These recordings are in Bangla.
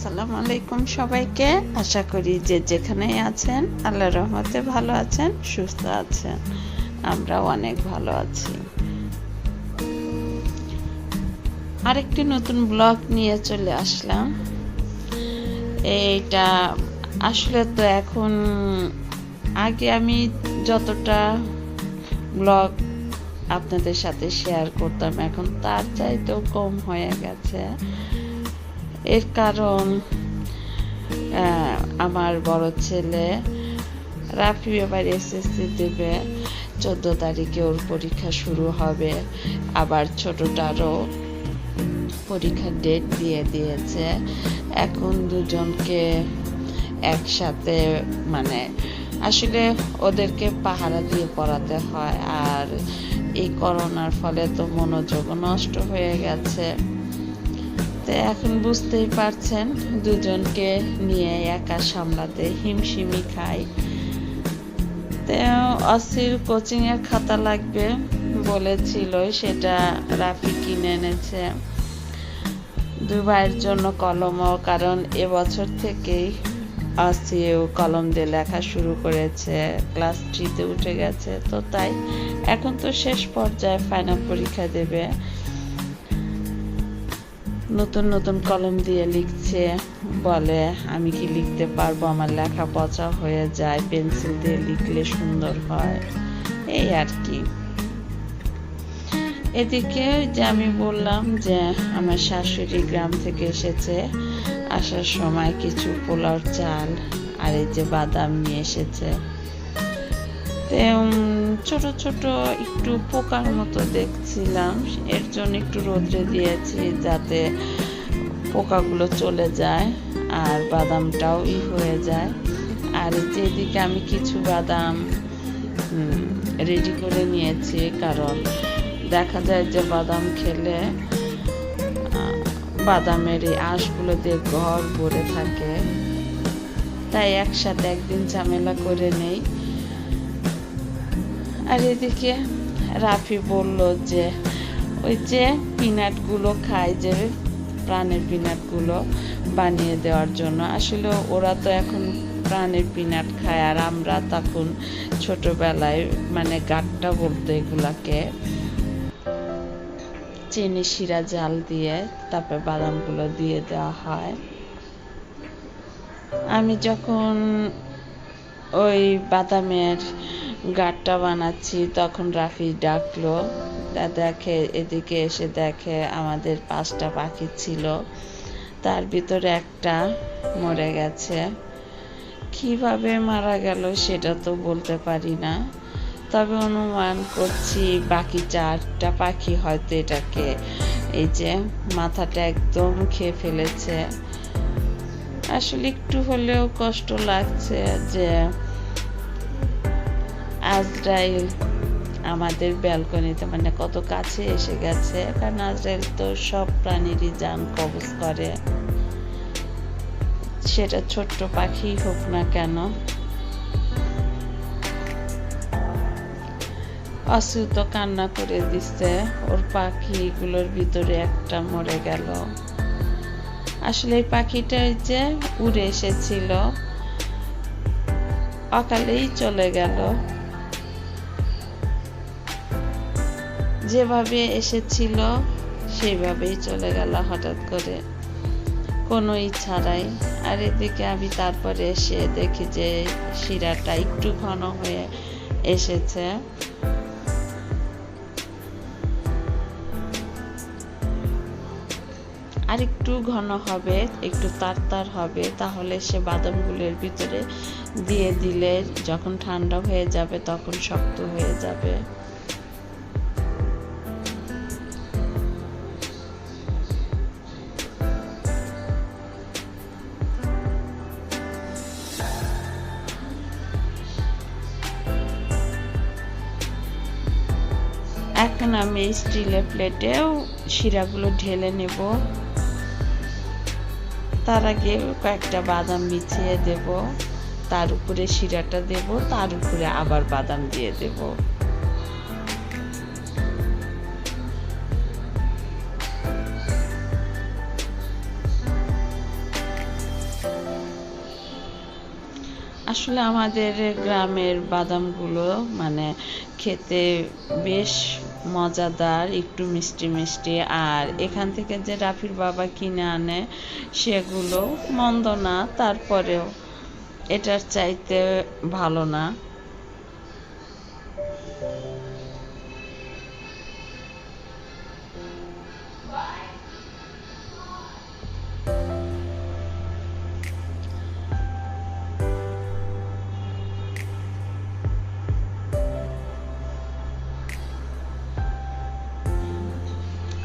আসসালামু আলাইকুম সবাইকে। আশা করি যে যেখানেই আছেন আল্লাহর রহমতে ভালো আছেন, সুস্থ আছেন। আমরাও অনেক ভালো আছি। আরেকটি নতুন ব্লগ নিয়ে চলে আসলাম। এইটা আসলে তো এখন আগে আমি যতটা ব্লগ আপনাদের সাথে শেয়ার করতাম এখন তার চাইতেও কম হয়ে গেছে। এর কারণ আমার বড় ছেলে রাফি এবার এসএসসি দেবে, 14 তারিখে ওর পরীক্ষা শুরু হবে। আবার ছোটটারও পরীক্ষার ডেট দিয়ে দিয়েছে। এখন দুজনকে একসাথে আসলে ওদেরকে পাহারা দিয়ে পড়াতে হয়। আর এই করোনার ফলে তো মনোযোগও নষ্ট হয়ে গেছে। এখন বুঝতেই পারছেন দুজনকে নিয়ে একা সামলাতে হিমশিমি খাই। অসির কোচিং এর খাতা লাগবে বলেছিল, সেটা রাফি কিনে এনেছে। দুই ভাইয়ের জন্য কলমও, কারণ এবছর থেকেই অসিও কলম দিয়ে লেখা শুরু করেছে, ক্লাস 3-তে উঠে গেছে। তো তাই এখন তো শেষ পর্যায়ে ফাইনাল পরীক্ষা দেবে। নতুন নতুন কলম দিয়ে লিখছে, বলে আমি কি লিখতে পারবো, আমার লেখা পচা হয়ে যায়, পেন্সিল দিয়ে লিখলে সুন্দর হয়, এই আর কি। এদিকে যে আমি বললাম যে আমার শাশুড়ি গ্রাম থেকে এসেছে, আসার সময় কিছু পোলাওর চাল আর এই যে বাদাম নিয়ে এসেছে। ছোট ছোট একটু পোকার মতো দেখছিলাম, এর জন্য একটু রোদ্রে দিয়েছি যাতে পোকাগুলো চলে যায় আর বাদামটাও হয়ে যায়। আর যেদিকে আমি কিছু বাদাম রেডি করে নিয়েছি, কারণ দেখা যায় যে বাদাম খেলে বাদামের এই আঁশগুলো দিয়ে ঘর ভরে থাকে, তাই একসাথে একদিন ঝামেলা করে নেই। আর এদিকে রাফি বলল যে ওই যে পিনাটগুলো খায়, যে প্রাণের পিনাটগুলো বানিয়ে দেওয়ার জন্য। আসলে ওরা তো এখন প্রাণের পিনাট খায়, আর আমরা তখন ছোটবেলায় গাট্টা বলতো এগুলাকে, চিনি শিরা জাল দিয়ে তারপরে বাদামগুলো দিয়ে দেওয়া হয়। আমি যখন ওই বাদামের গাট্টা বানাচ্ছি তখন রাফি ডাকলো, দেখে এদিকে এসে দেখে আমাদের 5টা পাখি ছিল, তার ভিতরে একটা মরে গেছে। কিভাবে মারা গেল সেটা তো বলতে পারি না, তবে অনুমান করছি বাকি 4টা পাখি হয়তো এটাকে এই যে মাথাটা একদম খেয়ে ফেলেছে। আসলে একটু হলেও কষ্ট লাগছে যে আজরাইল আমাদের ব্যালকনিতে কত কাছে এসে গেছে, কারণ আজরাইল তো সব প্রাণীরই জান কবজ করে, সেটা ছোট্ট পাখি হোক না কেন। অসু তো কান্না করে দিচ্ছে, ওর পাখিগুলোর ভিতরে একটা মরে গেল। আসলে এই পাখিটা যে উড়ে এসেছিল, অকালেই চলে গেল। যেভাবে এসেছিল সেইভাবেই চলে গেল হঠাৎ করে, কোনো ছাড়াই। আর এদিকে আমি তারপরে এসে দেখি যে শিরাটা একটু ঘন হয়ে এসেছে। আর একটু ঘন হবে, একটু তার হবে, তাহলে সে বাদামগুলোর ভিতরে দিয়ে দিলে যখন ঠান্ডা হয়ে যাবে তখন শক্ত হয়ে যাবে। এখন আমি স্টিলের প্লেটেও শিরাগুলো ঢেলে নেব। তার আগে কয়েকটা বাদাম বিছিয়ে দেব, তার উপরে শিরাটা দেব, তার উপরে আবার বাদাম দিয়ে দেব। আসলে আমাদের গ্রামের বাদামগুলো মানে খেতে বেশ মজাদার, একটু মিষ্টি মিষ্টি। আর এখান থেকে যে রাফির বাবা কিনে আনে সেগুলো মন্দ না, তারপরেও এটার চাইতে ভালো না।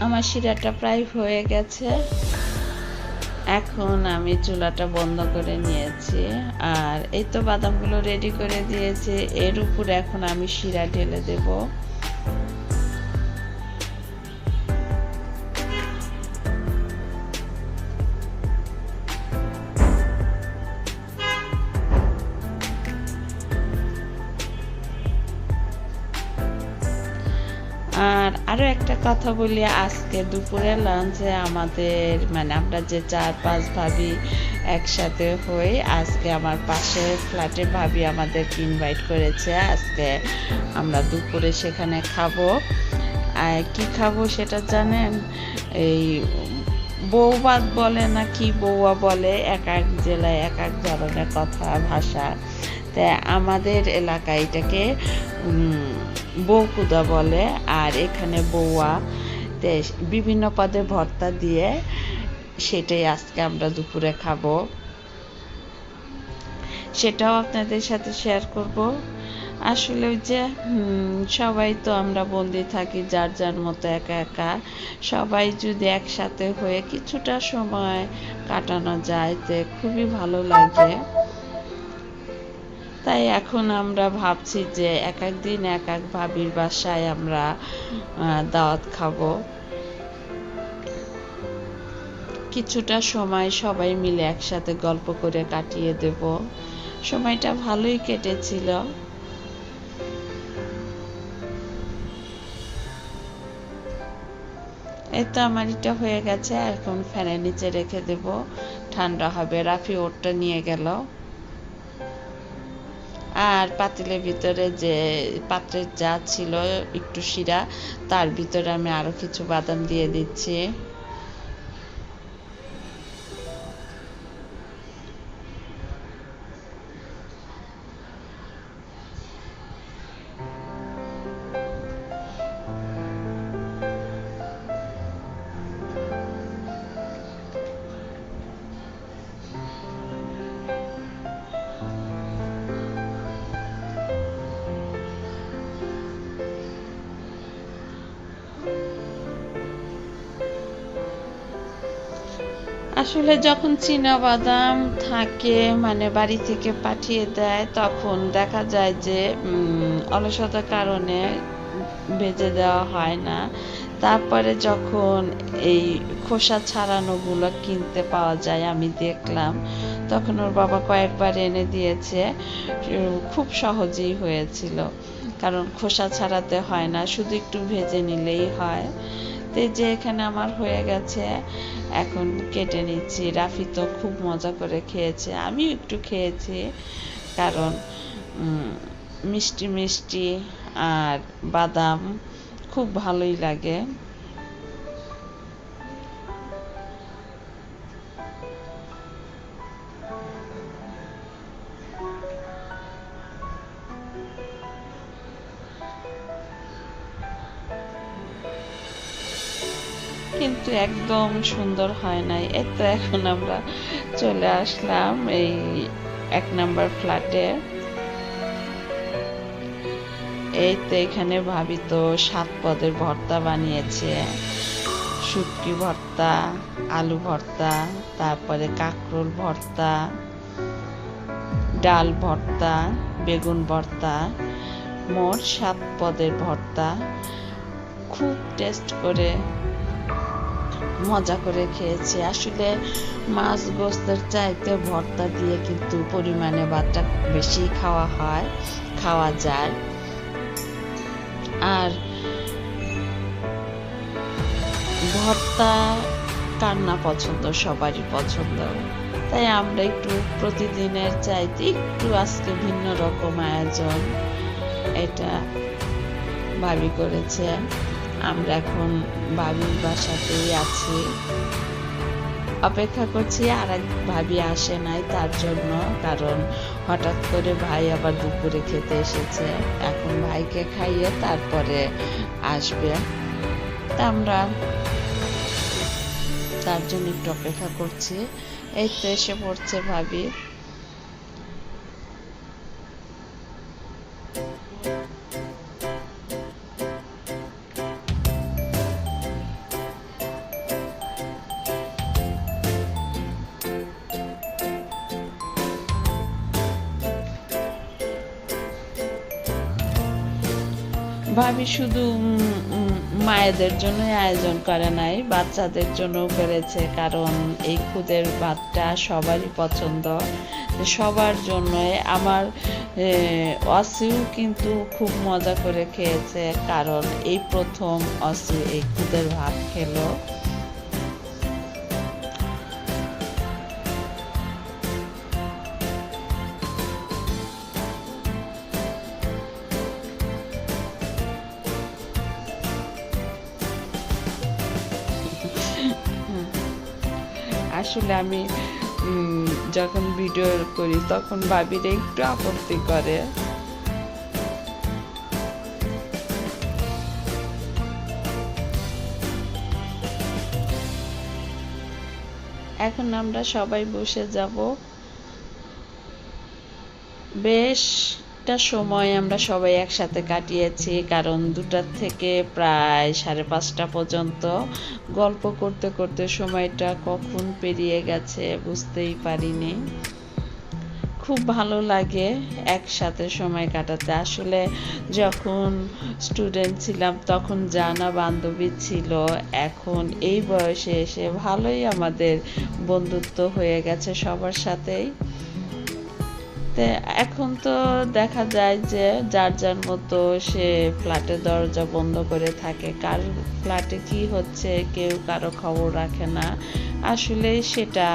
আমার শিরাটা প্রায় হয়ে গেছে, এখন আমি চুলাটা বন্ধ করে নিয়েছি। আর এই তো বাদামগুলো রেডি করে দিয়েছি, এর উপরে এখন আমি শিরা ঢেলে দেব। আর আরো একটা কথা বলি, আজকে দুপুরের লাঞ্চে আমাদের মানে আমরা যে 4-5 ভাবি একসাথে হই, আজকে আমার পাশের ফ্ল্যাটের ভাবি আমাদেরকে ইনভাইট করেছে। আজকে আমরা দুপুরে সেখানে খাবো। আর কি খাবো সেটা জানেন? এই বৌভাত বলে না কি বৌয়া বলে, এক এক জেলায় এক এক ধরনের কথা ভাষা। তা আমাদের এলাকায় এটাকে বৌকুদা বলে, আর এখানে বৌয়া। বিভিন্ন পদে ভর্তা দিয়ে সেটাই আজকে আমরা দুপুরে খাবো, সেটাও আপনাদের সাথে শেয়ার করব। আসলে ওই যে সবাই তো আমরা বন্দি থাকি যার যার মতো একা একা, সবাই যদি একসাথে হয়ে কিছুটা সময় কাটানো যায় তো খুবই ভালো লাগে। তাই এখন আমরা ভাবছি যে এক এক দিন এক এক ভাবির বাসায় আমরা দাওয়াত খাবো, কিছুটা সময় সবাই মিলে একসাথে গল্প করে কাটিয়ে দেব। সময়টা ভালোই কেটেছিল। এই তো আমার এটা হয়ে গেছে, এখন ফ্যানের নিচে রেখে দেব, ঠান্ডা হবে। রাফি ওরটা নিয়ে গেল। আর পাতিলের ভিতরে যে পাত্রের যা ছিল একটু শিরা, তার ভিতরে আমি আরো কিছু বাদাম দিয়ে দিচ্ছি। আসলে যখন বাদাম থাকে মানে বাড়ি থেকে পাঠিয়ে দেয়, তখন দেখা যায় যে অলসতার কারণে ভেজে দেওয়া হয় না। তারপরে যখন এই খোসা ছাড়ানোগুলো কিনতে পাওয়া যায় আমি দেখলাম, তখন ওর বাবা কয়েকবার এনে দিয়েছে, খুব সহজেই হয়েছিল, কারণ খোসা ছাড়াতে হয় না, শুধু একটু ভেজে নিলেই হয়। তো যে এখানে আমার হয়ে গেছে, এখন কেটে নিচ্ছি। রাফি তো খুব মজা করে খেয়েছে, আমিও একটু খেয়েছি, কারণ মিষ্টি মিষ্টি আর বাদাম খুব ভালোই লাগে। কিন্তু একদম সুন্দর হয় নাই। এই তো এখন আমরা চলে আসলাম এই 1 নাম্বার ফ্ল্যাটে। এই তো এখানে ভাবি তো 7 পদের ভর্তা বানিয়েছে, শুটকি ভর্তা, আলু ভর্তা, তারপরে কাঁকরোল ভর্তা, ডাল ভর্তা, বেগুন ভর্তা, মোট 7 পদের ভর্তা। খুব টেস্ট করে মজা করে খেয়েছি। আসলে মাছ গোস্তের চাইতে ভর্তা দিয়ে কিন্তু পরিমাণে ভাতটা বেশি খাওয়া যায়। আর ভর্তা কার না পছন্দ, সবারই পছন্দ। তাই আমরা একটু প্রতিদিনের চাইতে একটু আজকে ভিন্ন রকম আয়োজন। এটা ভাবি করেছে। আমরা এখন ভাবির বাসাতেই আছি, অপেক্ষা করছি আর এক ভাবি আসে নাই তার জন্য, কারণ হঠাৎ করে ভাই আবার দুপুরে খেতে এসেছে। এখন ভাইকে খাইয়ে তারপরে আসবে, তা আমরা তার জন্য একটু অপেক্ষা করছি। এই তো এসে পড়ছে ভাবি। ভাবি শুধু মায়েদের জন্যই আয়োজন করে নাই, বাচ্চাদের জন্যও করেছে, কারণ এই খুদের ভাতটা সবারই পছন্দ, সবার জন্যই। আমার অসিও কিন্তু খুব মজা করে খেয়েছে, কারণ এই প্রথম অসি এই খুদের ভাত খেলো। আসলে আমি যখন ভিডিও করি তখন ভাবিরে একটু আপত্তি করে। এখন আমরা সবাই বসে যাব। বেশটা সময় আমরা সবাই একসাথে কাটিয়েছি, কারণ 2টা থেকে প্রায় 5:30 পর্যন্ত গল্প করতে করতে সময়টা কখন পেরিয়ে গেছে বুঝতেই পারিনি। খুব ভালো লাগে একসাথে সময় কাটাতে। আসলে যখন স্টুডেন্ট ছিলাম তখন জানা বান্ধবী ছিল, এখন এই বয়সে এসে ভালোই আমাদের বন্ধুত্ব হয়ে গেছে সবার সাথেই। এখন তো দেখা যায় যে যার যার মতো সে ফ্ল্যাটের দরজা বন্ধ করে থাকে, কার ফ্ল্যাটে কি হচ্ছে কেউ কারো খবর রাখে না। আসলে সেটা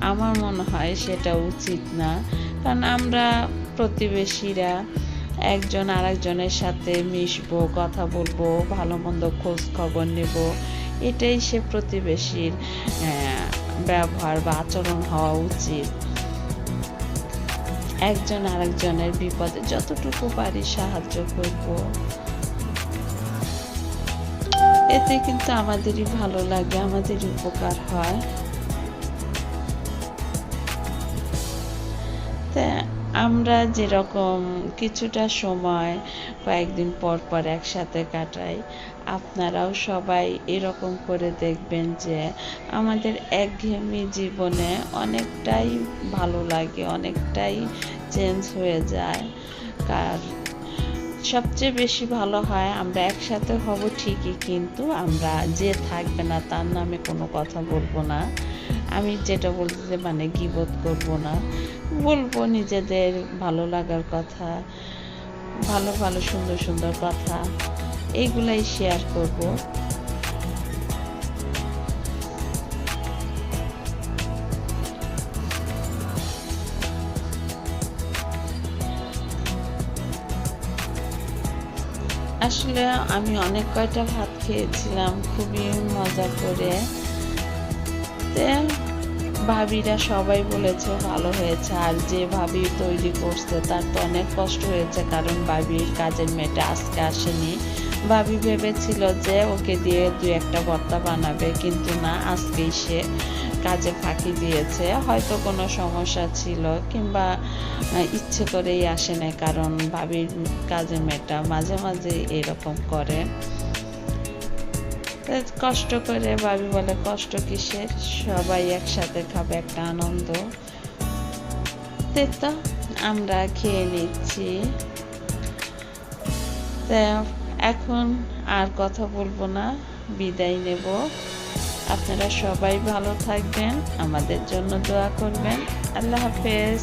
আমার মনে হয় সেটা উচিত না, কারণ আমরা প্রতিবেশীরা একজন আরেকজনের সাথে মিশবো, কথা বলবো, ভালো মন্দ খোঁজ খবর নেব, এটাই সে প্রতিবেশীর ব্যবহার বা আচরণ হওয়া উচিত। একজন আরেকজনের বিপদে যতটুকু পারি সাহায্য করব, এতে কিন্তু আমাদেরই ভালো লাগে, আমাদেরই উপকার হয়। তা আমরা যেরকম কিছুটা সময় কয়েকদিন পর পর একসাথে কাটাই, আপনারাও সবাই এরকম করে দেখবেন যে আমাদের একঘেয়েমি জীবনে অনেকটাই ভালো লাগে, অনেকটাই চেঞ্জ হয়ে যায়। কার সবচেয়ে বেশি ভালো হয় আমরা একসাথে হব ঠিকই, কিন্তু আমরা যে থাকবে না তার নামে কোনো কথা বলবো না। আমি যেটা বলছি যে মানে গীবত করব না, বলবো নিজেদের ভালো লাগার কথা, ভালো ভালো সুন্দর সুন্দর কথা, এইগুলাই শেয়ার করব। আসলে আমি অনেক কয়টা ভাত খেয়েছিলাম খুবই মজা করে। ভাবিরা সবাই বলেছে ভালো হয়েছে, আর যে ভাবি তৈরি করছে তার তো অনেক কষ্ট হয়েছে, কারণ ভাবির কাজের মেয়েটা আজকে আসেনি। ভাবি ভেবেছিল যে ওকে দিয়ে 2-1টা ভর্তা বানাবে, কিন্তু না, আজকেই সে কাজে ফাঁকি দিয়েছে। হয়তো কোনো সমস্যা ছিল, কিংবা ইচ্ছে করেই আসে না, কারণ ভাবির কাজের মেয়েটা মাঝে মাঝে এরকম করে। কষ্ট করে ভাবি বলে কষ্ট কিসের, সবাই একসাথে খাবে, একটা আনন্দ। তো আমরা খেয়ে নিচ্ছি। এখন আর কথা বলবো না, বিদায় নেব। আপনারা সবাই ভালো থাকবেন, আমাদের জন্য দোয়া করবেন। আল্লাহ হাফেজ।